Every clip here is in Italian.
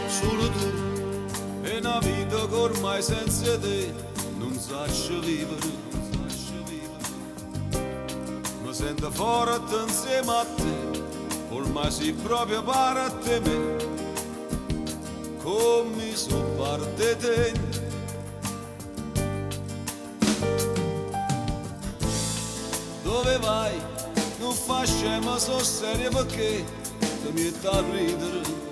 Solo tu e una vita che ormai senza te non saccio vivere. Mi sento forte insieme a te, ormai sei proprio parte di me, come sono parte te. Dove vai? Non fa scema, so seria perché ti metti a ridere.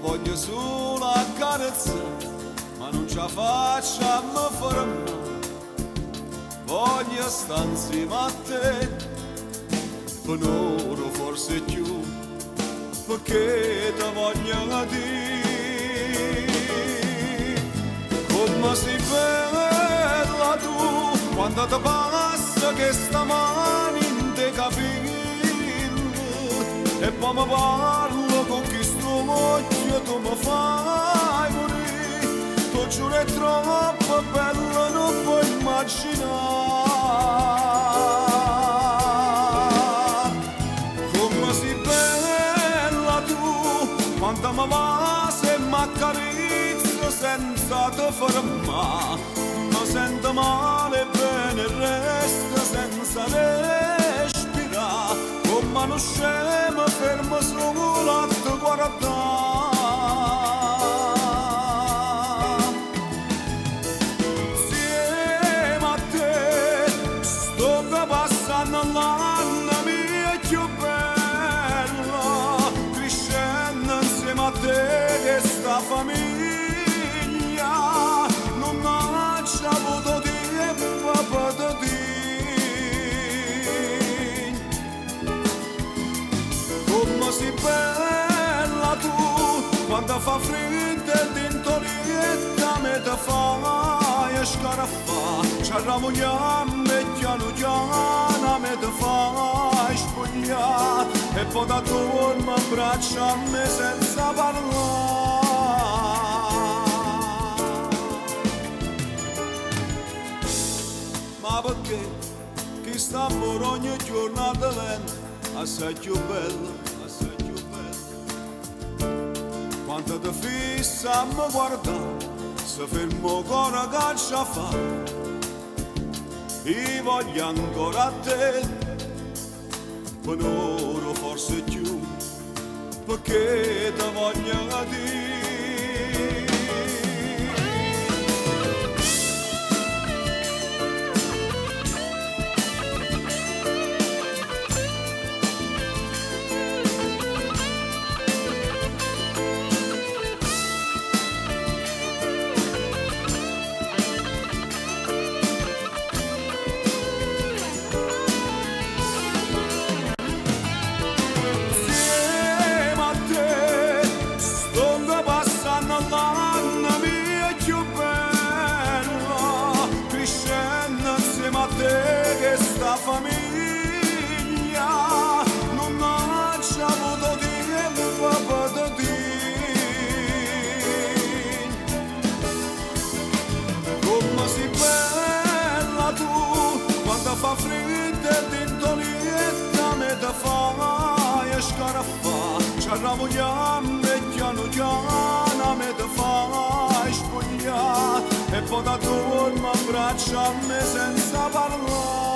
Voglio solo accarezzare, ma non ce la faccio a me fermare. Voglio stare insieme a te, per ora forse più, perché ti voglio dire. Come sei bella tu, quando ti passa che sta mano in te capelli, e poi mi parlo con chi sto occhio tu mi fai morire. Tu giuro è troppo bello, non puoi immaginare. Come sei bella tu, quando mi va se mi accarezzo senza te fermare. Mi sento male bene il resto senza respirare. Come non scemo fermo solo a te guardare. Insieme a te sto passando l'anno mio più bello, crescendo insieme a te questa famiglia. Non ho avuto tempo per te. Come sei bella tu, quando fa freddo e dentolietta me te fai scaraffa. Ci arramogliamo e piano piano me te fai spogliare, e poi da torno a braccia a me senza parlare. Ma perché chi sta a ogni giornata lenta assai più bello, assai più bello. Quando ti fissa a mi guardare, se fermo ancora che ci fa, io voglio ancora a te, per ora forse più, perché ti voglio dire. L'anno mio più bello, crescendo insieme a te questa famiglia. Non ho avuto tempo per te. Come sei bella tu, quando fa freddo e dentolietta me te fai scaraffa. Ci arramogliamo e piano piano me te fai spogliare, e poi da torno a braccia a me senza parlare.